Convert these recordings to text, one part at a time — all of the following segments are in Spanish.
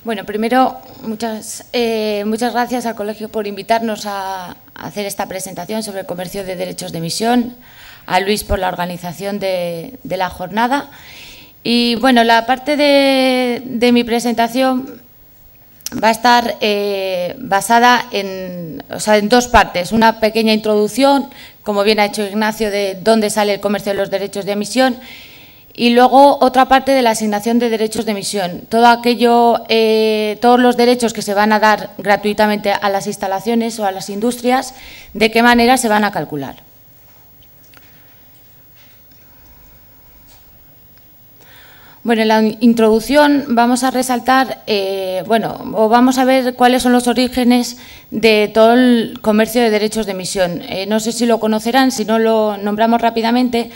Bueno, primero, muchas gracias al Colegio por invitarnos a hacer esta presentación sobre el comercio de derechos de emisión, a Luis por la organización de la jornada. Y bueno, la parte de mi presentación va a estar basada en dos partes. Una pequeña introducción, como bien ha hecho Ignacio, de dónde sale el comercio de los derechos de emisión. Y luego otra parte de la asignación de derechos de emisión, todos los derechos que se van a dar gratuitamente a las instalaciones o a las industrias, de qué manera se van a calcular. Bueno, en la introducción vamos a resaltar, vamos a ver cuáles son los orígenes de todo el comercio de derechos de emisión. No sé si lo conocerán, si no lo nombramos rápidamente.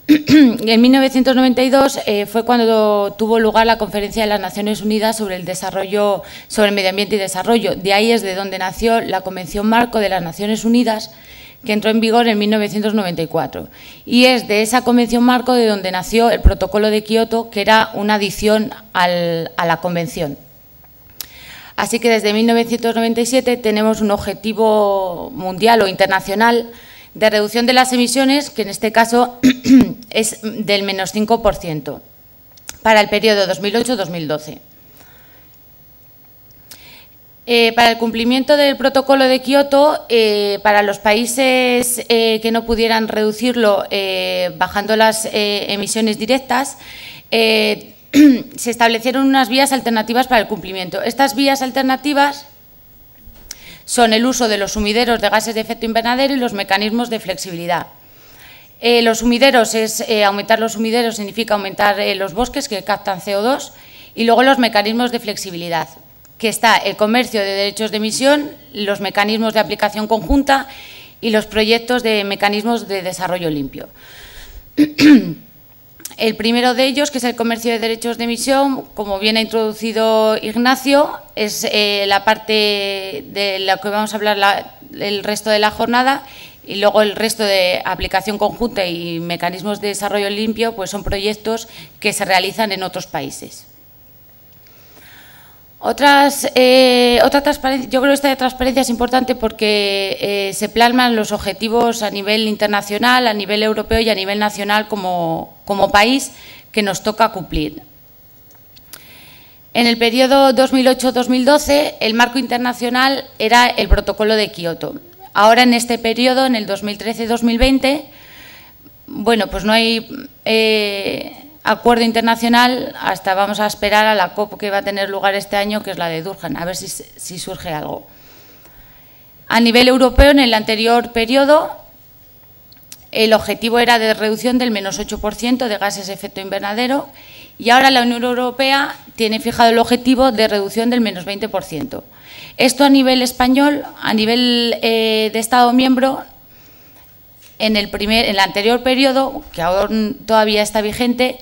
En 1992 fue cuando tuvo lugar la Conferencia de las Naciones Unidas sobre el desarrollo, sobre el medio ambiente y desarrollo. De ahí es de donde nació la Convención Marco de las Naciones Unidas, que entró en vigor en 1994. Y es de esa Convención Marco de donde nació el Protocolo de Kioto, que era una adición a la Convención. Así que desde 1997 tenemos un objetivo mundial o internacional de reducción de las emisiones, que en este caso es del menos 5%, para el periodo 2008-2012. Para el cumplimiento del protocolo de Kioto, para los países que no pudieran reducirlo bajando las emisiones directas, se establecieron unas vías alternativas para el cumplimiento. Estas vías alternativas son el uso de los sumideros de gases de efecto invernadero y los mecanismos de flexibilidad. Los sumideros aumentar los sumideros significa aumentar los bosques que captan CO2, y luego los mecanismos de flexibilidad, que está el comercio de derechos de emisión, los mecanismos de aplicación conjunta y los proyectos de mecanismos de desarrollo limpio. El primero de ellos, que es el comercio de derechos de emisión, como bien ha introducido Ignacio, es la parte de la que vamos a hablar el resto de la jornada, y luego el resto de aplicación conjunta y mecanismos de desarrollo limpio, pues son proyectos que se realizan en otros países. Otra transparencia, yo creo que esta transparencia es importante porque se plasman los objetivos a nivel internacional, a nivel europeo y a nivel nacional como país que nos toca cumplir. En el periodo 2008-2012, el marco internacional era el protocolo de Kioto. Ahora, en este periodo, en el 2013-2020, bueno, pues no hay acuerdo internacional, hasta vamos a esperar a la COP que va a tener lugar este año, que es la de Durban, a ver si surge algo. A nivel europeo, en el anterior periodo, el objetivo era de reducción del menos 8% de gases de efecto invernadero, y ahora la Unión Europea tiene fijado el objetivo de reducción del menos 20%. Esto a nivel español, a nivel de Estado miembro, en el anterior periodo, que aún todavía está vigente,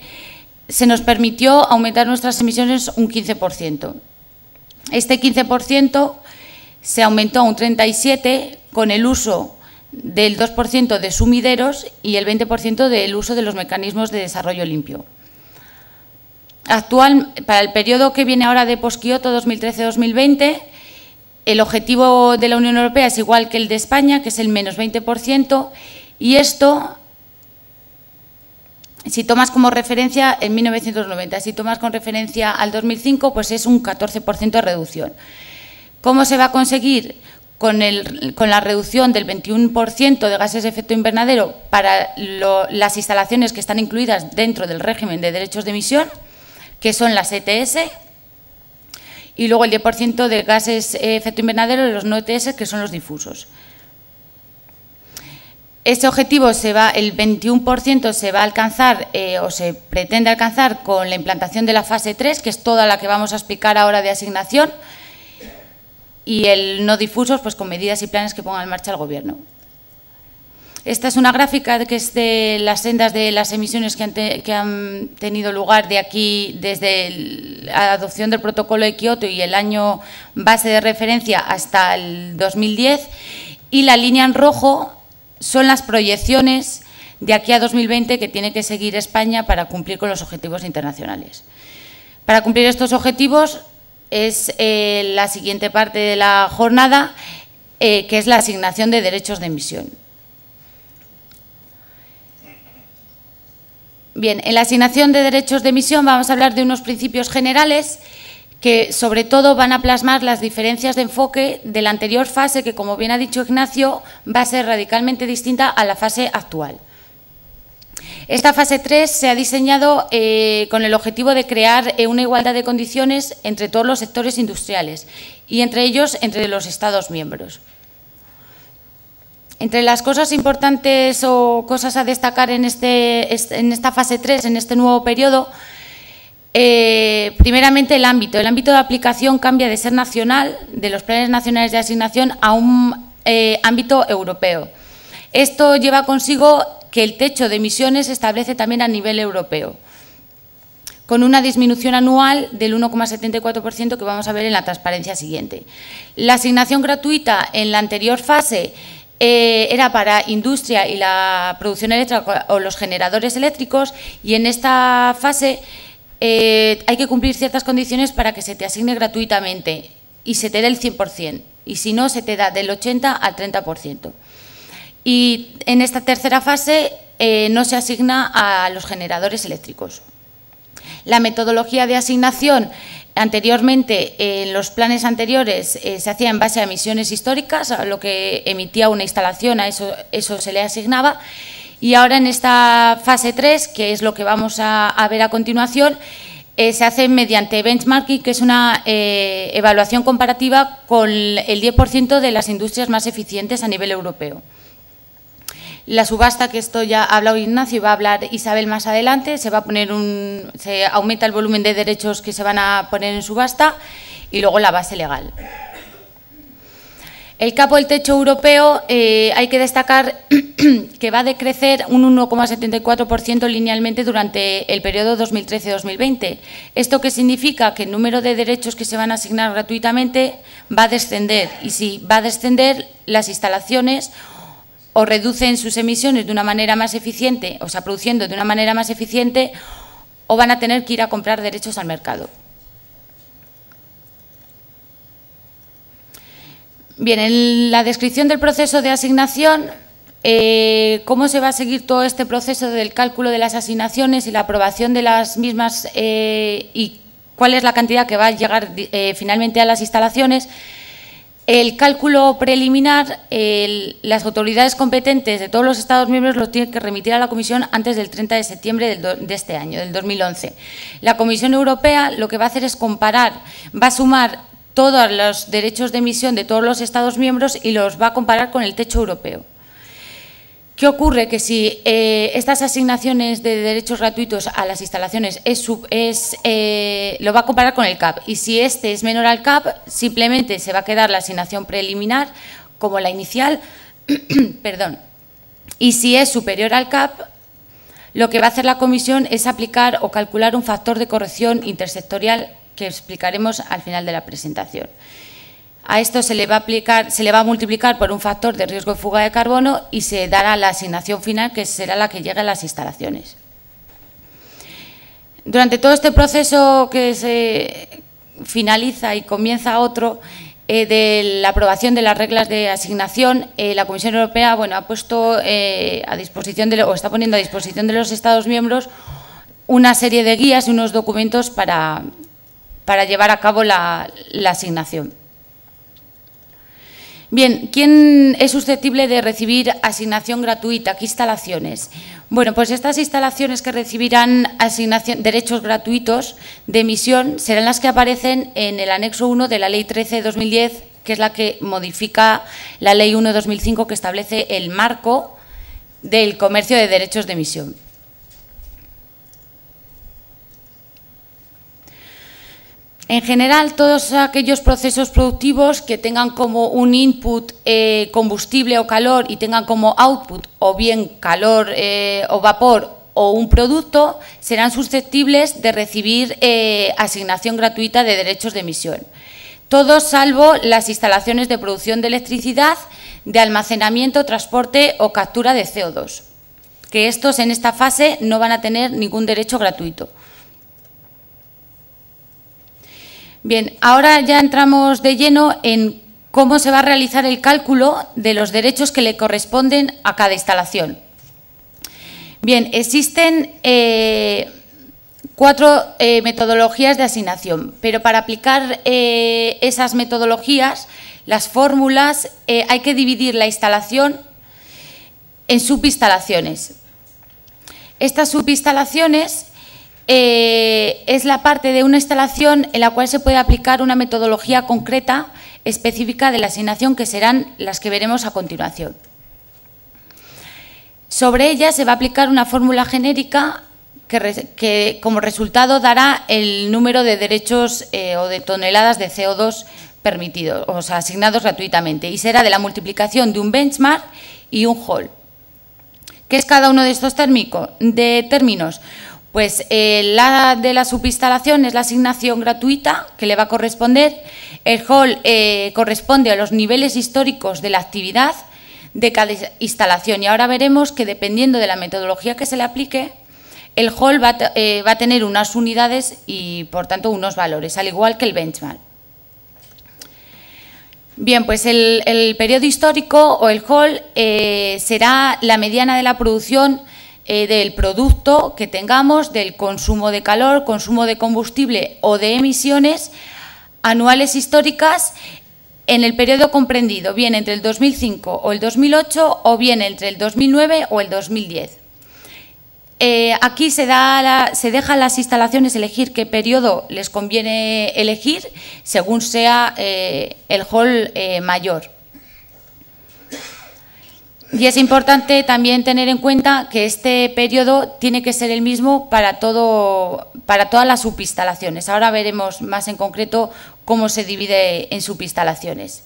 se nos permitió aumentar nuestras emisiones un 15%. Este 15% se aumentó a un 37% con el uso del 2% de sumideros y el 20% del uso de los mecanismos de desarrollo limpio. Para el periodo que viene ahora de post-Kioto 2013-2020, el objetivo de la Unión Europea es igual que el de España, que es el menos 20%, y esto, si tomas como referencia en 1990, si tomas con referencia al 2005, pues es un 14% de reducción. ¿Cómo se va a conseguir? Con la reducción del 21% de gases de efecto invernadero para las instalaciones que están incluidas dentro del régimen de derechos de emisión, que son las ETS, y luego el 10% de gases de efecto invernadero de los no ETS, que son los difusos. Este objetivo el 21% se va a alcanzar o se pretende alcanzar con la implantación de la fase 3, que es toda la que vamos a explicar ahora de asignación, y el no difusos, pues con medidas y planes que ponga en marcha el Gobierno. Esta es una gráfica que es de las sendas de las emisiones que han tenido lugar de aquí desde la adopción del protocolo de Kioto y el año base de referencia hasta el 2010, y la línea en rojo son las proyecciones de aquí a 2020 que tiene que seguir España para cumplir con los objetivos internacionales. Para cumplir estos objetivos es la siguiente parte de la jornada, que es la asignación de derechos de emisión. Bien, en la asignación de derechos de emisión vamos a hablar de unos principios generales que sobre todo van a plasmar las diferencias de enfoque de la anterior fase, que como bien ha dicho Ignacio, va a ser radicalmente distinta a la fase actual. Esta fase 3 se ha diseñado con el objetivo de crear una igualdad de condiciones entre todos los sectores industriales y entre ellos entre los Estados miembros. Entre las cosas importantes o cosas a destacar en esta fase 3, en este nuevo periodo, primeramente el ámbito. El ámbito de aplicación cambia de ser nacional, de los planes nacionales de asignación, a un ámbito europeo. Esto lleva consigo que el techo de emisiones se establece también a nivel europeo, con una disminución anual del 1,74% que vamos a ver en la transparencia siguiente. La asignación gratuita en la anterior fase era para industria y la producción eléctrica o los generadores eléctricos, y en esta fase hay que cumplir ciertas condiciones para que se te asigne gratuitamente y se te dé el 100%, y si no se te da del 80 al 30%. Y en esta tercera fase no se asigna a los generadores eléctricos. La metodología de asignación anteriormente, en los planes anteriores, se hacía en base a emisiones históricas, a lo que emitía una instalación, a eso se le asignaba, y ahora en esta fase 3, que es lo que vamos a ver a continuación, se hace mediante benchmarking, que es una evaluación comparativa con el 10% de las industrias más eficientes a nivel europeo. La subasta, que esto ya ha hablado Ignacio y va a hablar Isabel más adelante, se aumenta el volumen de derechos que se van a poner en subasta, y luego la base legal. El capo del techo europeo, hay que destacar que va a decrecer un 1,74% linealmente durante el periodo 2013-2020. ¿Esto qué significa? Que el número de derechos que se van a asignar gratuitamente va a descender, y si va a descender, las instalaciones o reducen sus emisiones de una manera más eficiente, o sea, produciendo de una manera más eficiente, o van a tener que ir a comprar derechos al mercado. Bien, en la descripción del proceso de asignación, cómo se va a seguir todo este proceso del cálculo de las asignaciones y la aprobación de las mismas, y cuál es la cantidad que va a llegar finalmente a las instalaciones. El cálculo preliminar, las autoridades competentes de todos los Estados miembros lo tienen que remitir a la Comisión antes del 30 de septiembre de este año, del 2011. La Comisión Europea lo que va a hacer es comparar, va a sumar todos los derechos de emisión de todos los Estados miembros y los va a comparar con el techo europeo. ¿Qué ocurre? Que si estas asignaciones de derechos gratuitos a las instalaciones lo va a comparar con el CAP, y si este es menor al CAP, simplemente se va a quedar la asignación preliminar como la inicial, perdón. Y si es superior al CAP, lo que va a hacer la Comisión es aplicar o calcular un factor de corrección intersectorial que explicaremos al final de la presentación. A esto se le va a multiplicar por un factor de riesgo de fuga de carbono y se dará la asignación final, que será la que llegue a las instalaciones. Durante todo este proceso que se finaliza y comienza otro, de la aprobación de las reglas de asignación, la Comisión Europea ha puesto a disposición está poniendo a disposición de los Estados miembros una serie de guías y unos documentos para llevar a cabo la asignación. Bien, ¿quién es susceptible de recibir asignación gratuita? ¿Qué instalaciones? Bueno, pues estas instalaciones que recibirán derechos gratuitos de emisión serán las que aparecen en el anexo 1 de la Ley 13/2010, que es la que modifica la Ley 1/2005, que establece el marco del comercio de derechos de emisión. En general, todos aquellos procesos productivos que tengan como un input combustible o calor y tengan como output o bien calor o vapor o un producto, serán susceptibles de recibir asignación gratuita de derechos de emisión. Todos salvo las instalaciones de producción de electricidad, de almacenamiento, transporte o captura de CO2, que estos en esta fase no van a tener ningún derecho gratuito. Bien, ahora ya entramos de lleno en cómo se va a realizar el cálculo de los derechos que le corresponden a cada instalación. Bien, existen 4 metodologías de asignación, pero para aplicar esas metodologías, las fórmulas, hay que dividir la instalación en subinstalaciones. Estas subinstalaciones es la parte de una instalación en la cual se puede aplicar una metodología concreta específica de la asignación, que serán las que veremos a continuación. Sobre ella se va a aplicar una fórmula genérica que como resultado dará el número de derechos o de toneladas de CO2 permitidos, o sea, asignados gratuitamente, y será de la multiplicación de un benchmark y un hall. ¿Qué es cada uno de estos términos? Pues la de la subinstalación es la asignación gratuita que le va a corresponder. El hall corresponde a los niveles históricos de la actividad de cada instalación, y ahora veremos que dependiendo de la metodología que se le aplique, el hall va a tener unas unidades y por tanto unos valores, al igual que el benchmark. Bien, pues el periodo histórico o el hall será la mediana de la producción del producto que tengamos, del consumo de calor, consumo de combustible o de emisiones anuales históricas en el periodo comprendido, bien entre el 2005 o el 2008 o bien entre el 2009 o el 2010. Aquí se deja a las instalaciones elegir qué periodo les conviene elegir según sea el hall mayor. Y es importante también tener en cuenta que este periodo tiene que ser el mismo para todas las subinstalaciones. Ahora veremos más en concreto cómo se divide en subinstalaciones.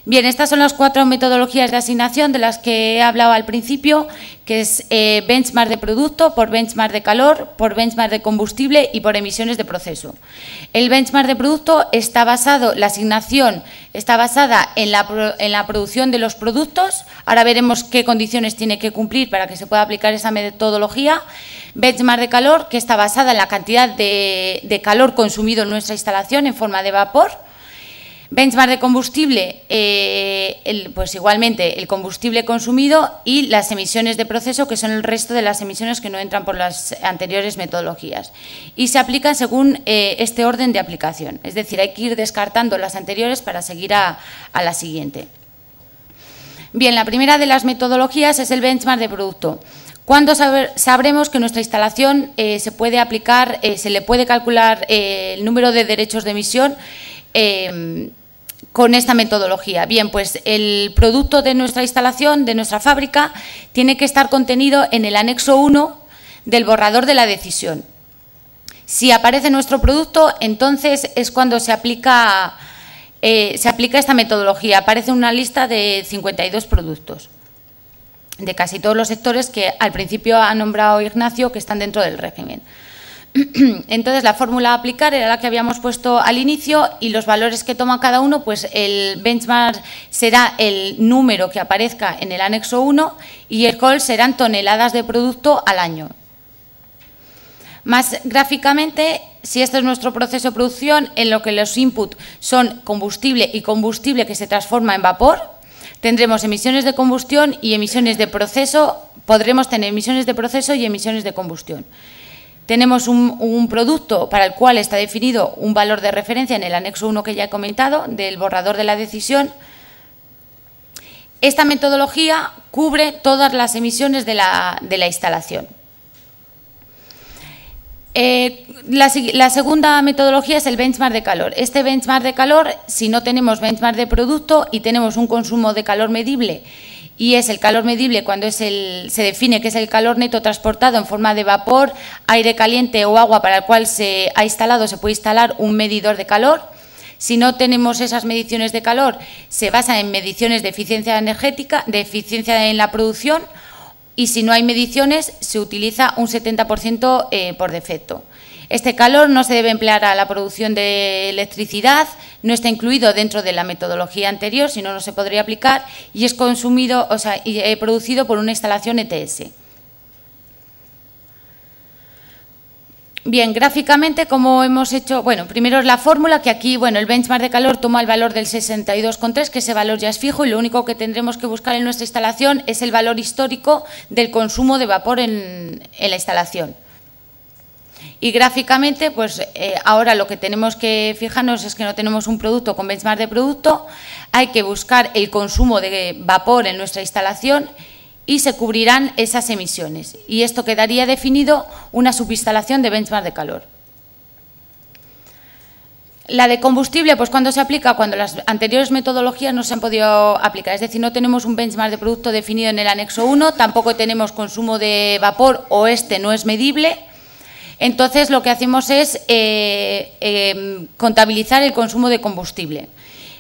Bien, estas son las 4 metodologías de asignación de las que he hablado al principio, que es benchmark de producto, por benchmark de calor, por benchmark de combustible y por emisiones de proceso. El benchmark de producto la asignación está basada en la producción de los productos. Ahora veremos qué condiciones tiene que cumplir para que se pueda aplicar esa metodología. Benchmark de calor, que está basada en la cantidad de calor consumido en nuestra instalación en forma de vapor. Benchmark de combustible, pues igualmente el combustible consumido y las emisiones de proceso, que son el resto de las emisiones que no entran por las anteriores metodologías. Y se aplican según este orden de aplicación, es decir, hay que ir descartando las anteriores para seguir a la siguiente. Bien, la primera de las metodologías es el benchmark de producto. ¿Cuándo sabremos que nuestra instalación se puede aplicar, se le puede calcular el número de derechos de emisión con esta metodología? Bien, pues el producto de nuestra instalación, de nuestra fábrica, tiene que estar contenido en el anexo 1 del borrador de la decisión. Si aparece nuestro producto, entonces es cuando se aplica esta metodología. Aparece una lista de 52 productos de casi todos los sectores que al principio ha nombrado Ignacio, que están dentro del régimen. Entonces, la fórmula a aplicar era la que habíamos puesto al inicio, y los valores que toma cada uno, pues el benchmark será el número que aparezca en el anexo 1 y el hall serán toneladas de producto al año. Más gráficamente, si este es nuestro proceso de producción, en lo que los inputs son combustible y combustible que se transforma en vapor, tendremos emisiones de combustión y emisiones de proceso, podremos tener emisiones de proceso y emisiones de combustión. Tenemos un producto para el cual está definido un valor de referencia en el anexo 1 que ya he comentado, del borrador de la decisión. Esta metodología cubre todas las emisiones de la instalación. La segunda metodología es el benchmark de calor. Este benchmark de calor, si no tenemos benchmark de producto y tenemos un consumo de calor medible, y es el calor medible cuando se define que es el calor neto transportado en forma de vapor, aire caliente o agua para el cual se ha instalado, se puede instalar un medidor de calor. Si no tenemos esas mediciones de calor, se basa en mediciones de eficiencia energética, de eficiencia en la producción, y si no hay mediciones, se utiliza un 70% por defecto. Este calor no se debe emplear a la producción de electricidad, no está incluido dentro de la metodología anterior, si no, no se podría aplicar, y es consumido, o sea, producido por una instalación ETS. Bien, gráficamente, como hemos hecho, bueno, primero es la fórmula, que aquí, bueno, el benchmark de calor toma el valor del 62,3, que ese valor ya es fijo, y lo único que tendremos que buscar en nuestra instalación es el valor histórico del consumo de vapor en la instalación. Y gráficamente, pues ahora lo que tenemos que fijarnos es que no tenemos un producto con benchmark de producto, hay que buscar el consumo de vapor en nuestra instalación y se cubrirán esas emisiones. Y esto quedaría definido una subinstalación de benchmark de calor. La de combustible, pues cuando se aplica, cuando las anteriores metodologías no se han podido aplicar, es decir, no tenemos un benchmark de producto definido en el anexo 1, tampoco tenemos consumo de vapor o este no es medible. Entonces, lo que hacemos es contabilizar el consumo de combustible.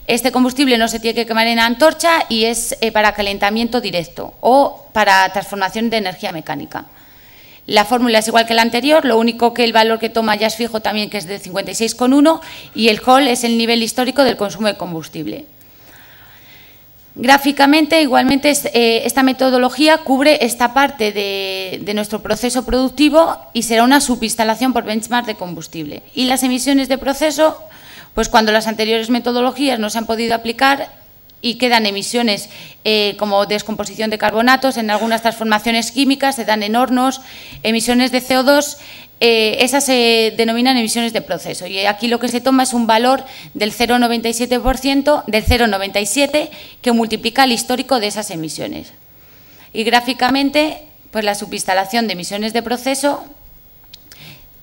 Este combustible no se tiene que quemar en antorcha y es para calentamiento directo o para transformación de energía mecánica. La fórmula es igual que la anterior, lo único que el valor que toma ya es fijo también, que es de 56,1, y el Hall es el nivel histórico del consumo de combustible. Gráficamente, igualmente, esta metodología cubre esta parte de nuestro proceso productivo y será una subinstalación por benchmark de combustible. Y las emisiones de proceso, pues cuando las anteriores metodologías no se han podido aplicar y quedan emisiones como descomposición de carbonatos, en algunas transformaciones químicas se dan en hornos, emisiones de CO2, esas se denominan emisiones de proceso. Y aquí lo que se toma es un valor del 0,97%, del 0,97, que multiplica el histórico de esas emisiones. Y gráficamente, pues la subinstalación de emisiones de proceso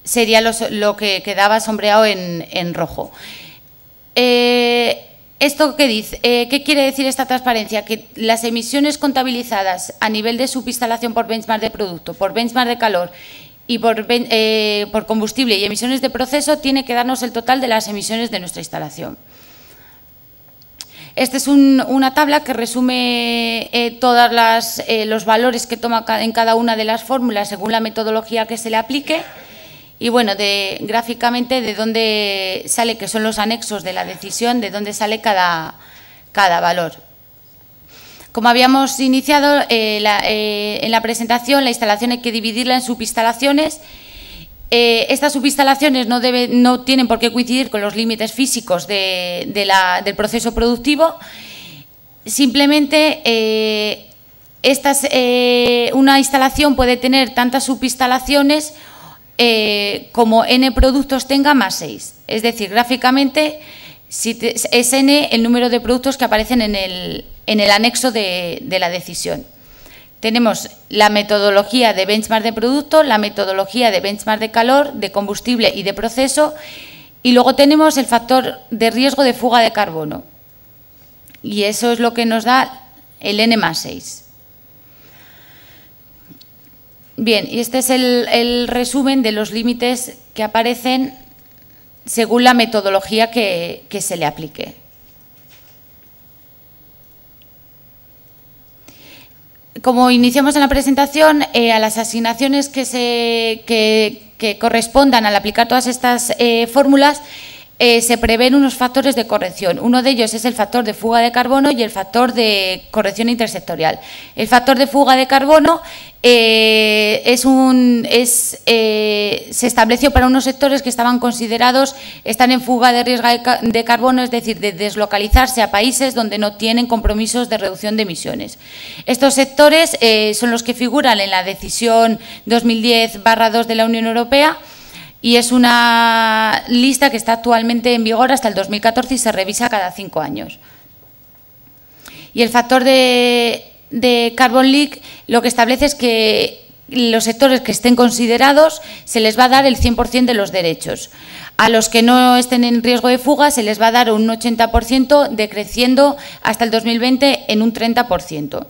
sería lo que quedaba sombreado en rojo. ¿Esto qué dice? ¿Qué quiere decir esta transparencia? Que las emisiones contabilizadas a nivel de subinstalación por benchmark de producto, por benchmark de calor y por combustible y emisiones de proceso tiene que darnos el total de las emisiones de nuestra instalación. Esta es una tabla que resume todos los valores que toma en cada una de las fórmulas según la metodología que se le aplique. Y bueno, gráficamente de dónde sale, que son los anexos de la decisión, de dónde sale cada valor. Como habíamos iniciado en la presentación, la instalación hay que dividirla en subinstalaciones. Estas subinstalaciones no tienen por qué coincidir con los límites físicos del proceso productivo. Simplemente, una instalación puede tener tantas subinstalaciones como n productos tenga más 6. Es decir, gráficamente es n el número de productos que aparecen en el anexo de la decisión. Tenemos la metodología de benchmark de producto, la metodología de benchmark de calor, de combustible y de proceso, y luego tenemos el factor de riesgo de fuga de carbono. Y eso es lo que nos da el n más 6. Bien, y este es el resumen de los límites que aparecen según la metodología que se le aplique. Como iniciamos en la presentación, a las asignaciones que correspondan al aplicar todas estas fórmulas, se prevén unos factores de corrección. Uno de ellos es el factor de fuga de carbono y el factor de corrección intersectorial. El factor de fuga de carbono se estableció para unos sectores que están en fuga de riesgo de carbono, es decir, de deslocalizarse a países donde no tienen compromisos de reducción de emisiones. Estos sectores son los que figuran en la decisión 2010/2 de la Unión Europea. Y es una lista que está actualmente en vigor hasta el 2014 y se revisa cada 5 años. Y el factor de carbon leak lo que establece es que los sectores que estén considerados se les va a dar el 100% de los derechos. A los que no estén en riesgo de fuga se les va a dar un 80%, decreciendo hasta el 2020 en un 30%.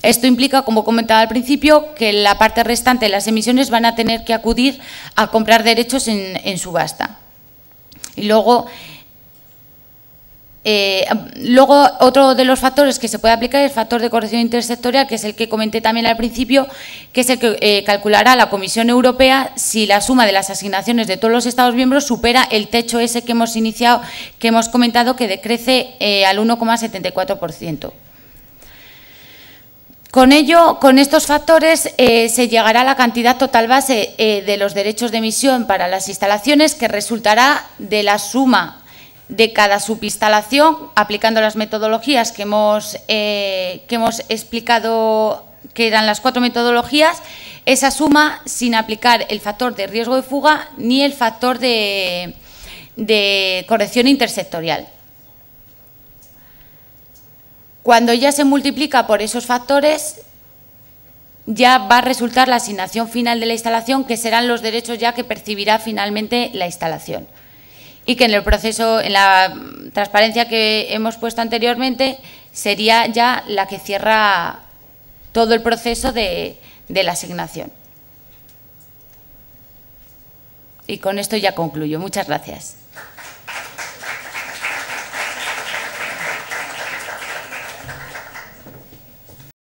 Esto implica, como comentaba al principio, que la parte restante de las emisiones van a tener que acudir a comprar derechos en subasta. Y luego, otro de los factores que se puede aplicar es el factor de corrección intersectorial, que es el que comenté también al principio, que es el que calculará la Comisión Europea si la suma de las asignaciones de todos los Estados miembros supera el techo ese que hemos iniciado, que hemos comentado, que decrece al 1,74%. Con ello, con estos factores, se llegará a la cantidad total base de los derechos de emisión para las instalaciones, que resultará de la suma de cada subinstalación, aplicando las metodologías que hemos explicado, que eran las 4 metodologías, esa suma sin aplicar el factor de riesgo de fuga ni el factor de corrección intersectorial. Cuando ya se multiplica por esos factores, ya va a resultar la asignación final de la instalación, que serán los derechos ya que percibirá finalmente la instalación. Y que en el proceso, en la transparencia que hemos puesto anteriormente, sería ya la que cierra todo el proceso de la asignación. Y con esto ya concluyo. Muchas gracias.